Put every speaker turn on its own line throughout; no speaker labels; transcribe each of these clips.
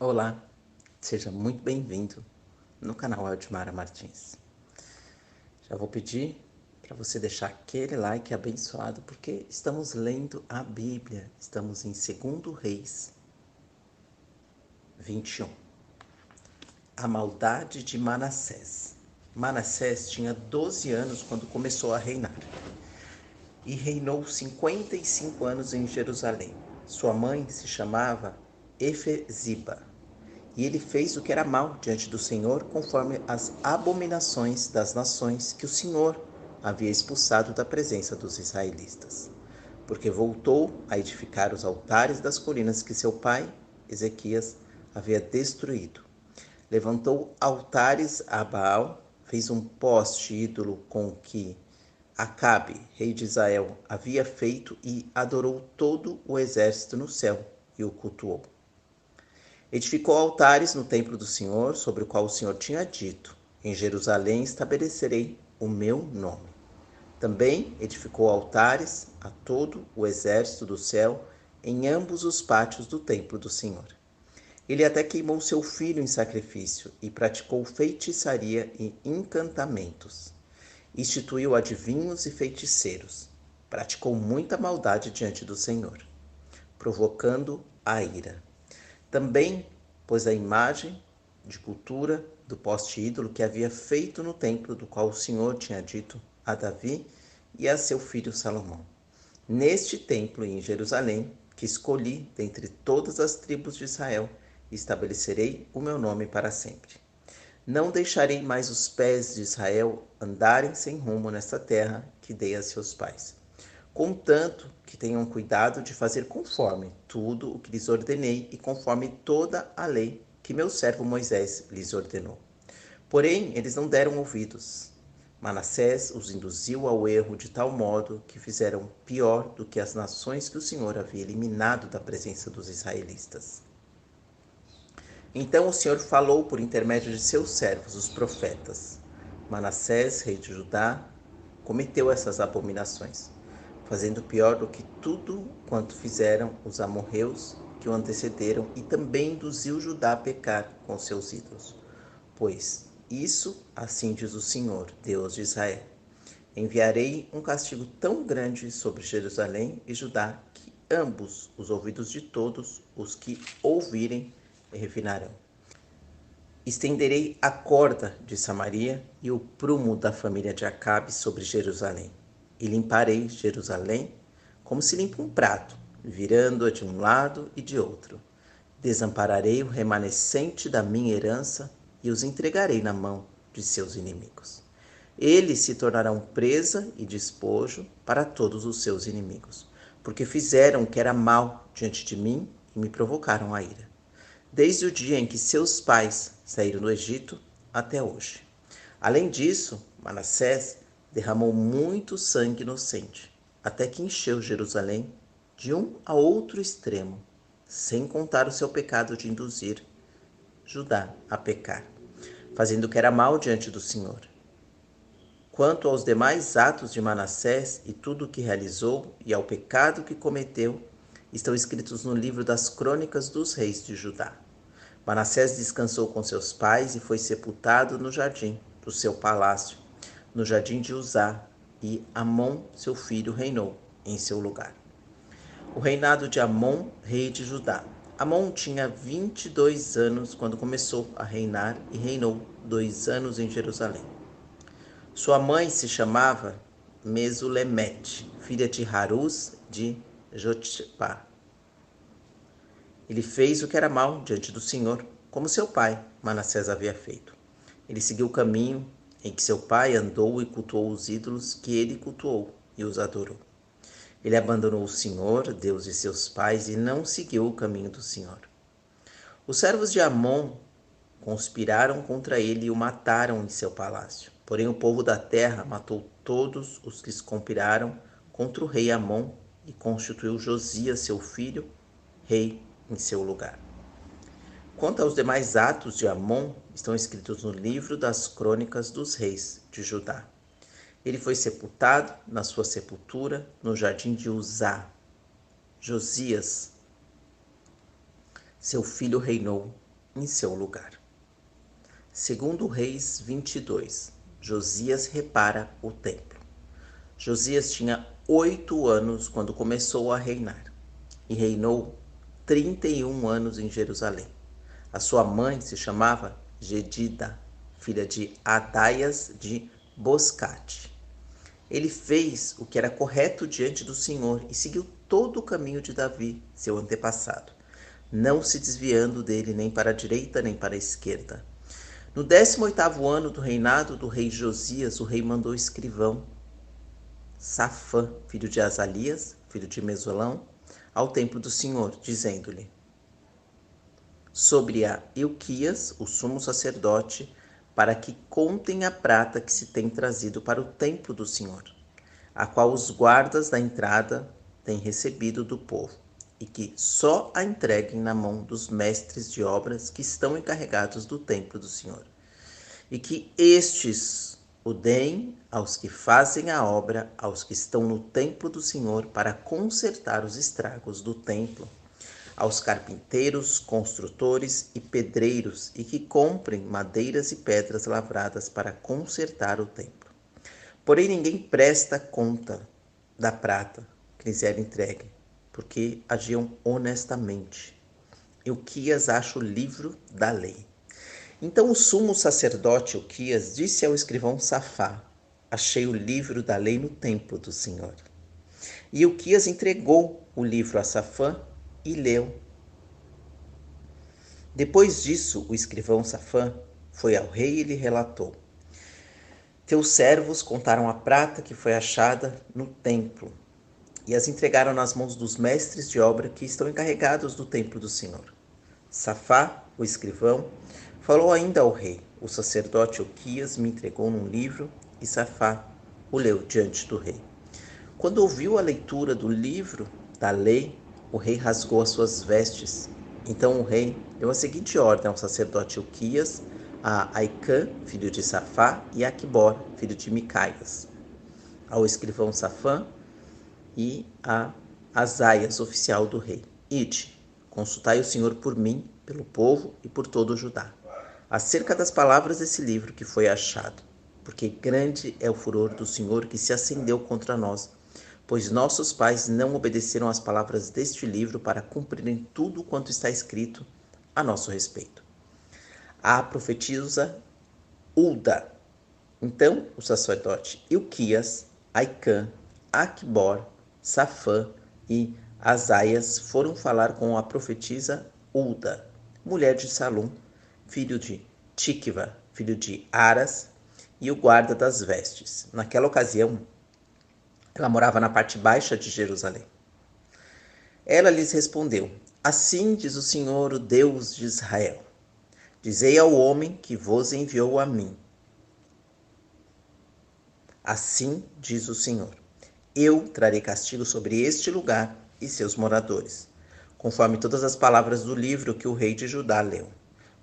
Olá, seja muito bem-vindo no canal Eldmara Martins. Já vou pedir para você deixar aquele like abençoado, porque estamos lendo a Bíblia. Estamos em 2 Reis 21. A maldade de Manassés. Manassés tinha 12 anos quando começou a reinar e reinou 55 anos em Jerusalém. Sua mãe se chamava Efesiba. E ele fez o que era mal diante do Senhor, conforme as abominações das nações que o Senhor havia expulsado da presença dos israelitas. Porque voltou a edificar os altares das colinas que seu pai, Ezequias, havia destruído. Levantou altares a Baal, fez um poste ídolo com que Acabe, rei de Israel, havia feito e adorou todo o exército no céu e o cultuou. Edificou altares no templo do Senhor, sobre o qual o Senhor tinha dito: em Jerusalém estabelecerei o meu nome. Também edificou altares a todo o exército do céu em ambos os pátios do templo do Senhor. Ele até queimou seu filho em sacrifício e praticou feitiçaria e encantamentos. Instituiu adivinhos e feiticeiros. Praticou muita maldade diante do Senhor, provocando a ira. Também pôs a imagem de cultura do poste ídolo que havia feito no templo, do qual o Senhor tinha dito a Davi e a seu filho Salomão: neste templo e em Jerusalém, que escolhi dentre todas as tribos de Israel, estabelecerei o meu nome para sempre. Não deixarei mais os pés de Israel andarem sem rumo nesta terra que dei a seus pais, contanto que tenham cuidado de fazer conforme tudo o que lhes ordenei e conforme toda a lei que meu servo Moisés lhes ordenou. Porém, eles não deram ouvidos. Manassés os induziu ao erro de tal modo que fizeram pior do que as nações que o Senhor havia eliminado da presença dos israelitas. Então o Senhor falou por intermédio de seus servos, os profetas. Manassés, rei de Judá, cometeu essas abominações, fazendo pior do que tudo quanto fizeram os amorreus que o antecederam, e também induziu Judá a pecar com seus ídolos. Pois isso, assim diz o Senhor, Deus de Israel: enviarei um castigo tão grande sobre Jerusalém e Judá que ambos os ouvidos de todos os que ouvirem refinarão. Estenderei a corda de Samaria e o prumo da família de Acabe sobre Jerusalém. E limparei Jerusalém como se limpa um prato, virando-a de um lado e de outro. Desampararei o remanescente da minha herança e os entregarei na mão de seus inimigos. Eles se tornarão presa e despojo para todos os seus inimigos, porque fizeram o que era mal diante de mim e me provocaram a ira, desde o dia em que seus pais saíram do Egito até hoje. Além disso, Manassés derramou muito sangue inocente, até que encheu Jerusalém de um a outro extremo, sem contar o seu pecado de induzir Judá a pecar, fazendo o que era mal diante do Senhor. Quanto aos demais atos de Manassés e tudo o que realizou e ao pecado que cometeu, estão escritos no livro das crônicas dos reis de Judá. Manassés descansou com seus pais e foi sepultado no jardim do seu palácio, no jardim de Uzá, e Amon, seu filho, reinou em seu lugar. O reinado de Amon, rei de Judá. Amon tinha 22 anos quando começou a reinar e reinou 2 anos em Jerusalém. Sua mãe se chamava Mesulemete, filha de Haruz de Jotbá. Ele fez o que era mal diante do Senhor, como seu pai, Manassés, havia feito. Ele seguiu o caminho em que seu pai andou e cultuou os ídolos que ele cultuou e os adorou. Ele abandonou o Senhor, Deus de seus pais, e não seguiu o caminho do Senhor. Os servos de Amon conspiraram contra ele e o mataram em seu palácio. Porém, o povo da terra matou todos os que conspiraram contra o rei Amon e constituiu Josias, seu filho, rei em seu lugar. Quanto aos demais atos de Amon, estão escritos no livro das crônicas dos reis de Judá. Ele foi sepultado na sua sepultura no jardim de Uzá. Josias, seu filho, reinou em seu lugar. Segundo Reis 22, Josias repara o templo. Josias tinha 8 anos quando começou a reinar e reinou 31 anos em Jerusalém. A sua mãe se chamava Jedida, filha de Adaias de Boscate. Ele fez o que era correto diante do Senhor e seguiu todo o caminho de Davi, seu antepassado, não se desviando dele nem para a direita nem para a esquerda. No 18º ano do reinado do rei Josias, o rei mandou escrivão Safã, filho de Azalias, filho de Mesolão, ao templo do Senhor, dizendo-lhe: sobre a Ilquias, o sumo sacerdote, para que contem a prata que se tem trazido para o templo do Senhor, a qual os guardas da entrada têm recebido do povo, e que só a entreguem na mão dos mestres de obras que estão encarregados do templo do Senhor, e que estes o deem aos que fazem a obra, aos que estão no templo do Senhor, para consertar os estragos do templo, aos carpinteiros, construtores e pedreiros, e que comprem madeiras e pedras lavradas para consertar o templo. Porém ninguém presta conta da prata que lhes era entregue, porque agiam honestamente. Ilquias acha o livro da lei. Então o sumo sacerdote Ilquias disse ao escrivão Safá: achei o livro da lei no templo do Senhor. E Ilquias entregou o livro a Safã e leu. Depois disso, o escrivão Safã foi ao rei e lhe relatou: teus servos contaram a prata que foi achada no templo e as entregaram nas mãos dos mestres de obra que estão encarregados do templo do Senhor. Safá, o escrivão, falou ainda ao rei: o sacerdote Ilquias me entregou num livro, e Safá o leu diante do rei. Quando ouviu a leitura do livro da lei, o rei rasgou as suas vestes. Então o rei deu a seguinte ordem ao sacerdote Ilquias, a Aicã, filho de Safá, e a Aquibor, filho de Micaias, ao escrivão Safã e a Azaias, oficial do rei: ide, consultai o Senhor por mim, pelo povo e por todo o Judá, acerca das palavras desse livro que foi achado, porque grande é o furor do Senhor que se acendeu contra nós, pois nossos pais não obedeceram às palavras deste livro para cumprirem tudo quanto está escrito a nosso respeito. A profetisa Ulda. Então o sacerdote Ilquias, Aicã, Aquibor, Safã e Azaias foram falar com a profetisa Ulda, mulher de Salum, filho de Tikva, filho de Aras, e o guarda das vestes. Naquela ocasião, ela morava na parte baixa de Jerusalém. Ela lhes respondeu: assim diz o Senhor, o Deus de Israel: dizei ao homem que vos enviou a mim. Assim diz o Senhor: eu trarei castigo sobre este lugar e seus moradores, conforme todas as palavras do livro que o rei de Judá leu,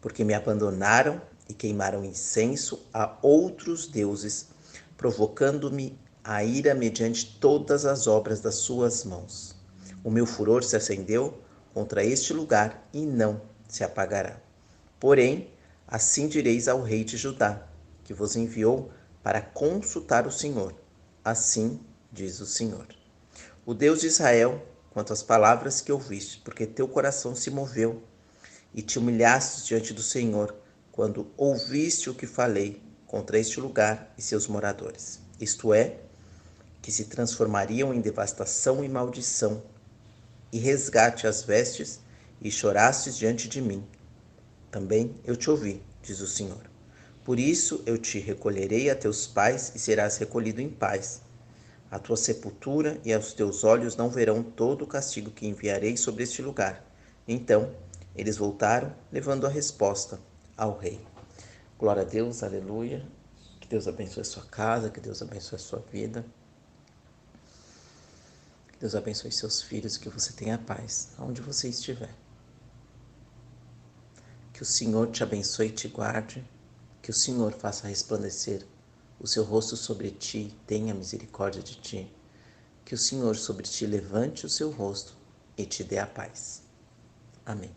porque me abandonaram e queimaram incenso a outros deuses, provocando-me a ira mediante todas as obras das suas mãos. O meu furor se acendeu contra este lugar e não se apagará. Porém, assim direis ao rei de Judá, que vos enviou para consultar o Senhor. Assim diz o Senhor, o Deus de Israel, quanto às palavras que ouviste, porque teu coração se moveu e te humilhaste diante do Senhor, quando ouviste o que falei contra este lugar e seus moradores. Isto é, que se transformariam em devastação e maldição, e resgate as vestes, e chorastes diante de mim. Também eu te ouvi, diz o Senhor. Por isso eu te recolherei a teus pais, e serás recolhido em paz. A tua sepultura e aos teus olhos não verão todo o castigo que enviarei sobre este lugar. Então eles voltaram, levando a resposta ao rei. Glória a Deus, aleluia. Que Deus abençoe a sua casa, que Deus abençoe a sua vida. Que Deus abençoe seus filhos e que você tenha paz aonde você estiver. Que o Senhor te abençoe e te guarde. Que o Senhor faça resplandecer o seu rosto sobre ti e tenha misericórdia de ti. Que o Senhor sobre ti levante o seu rosto e te dê a paz. Amém.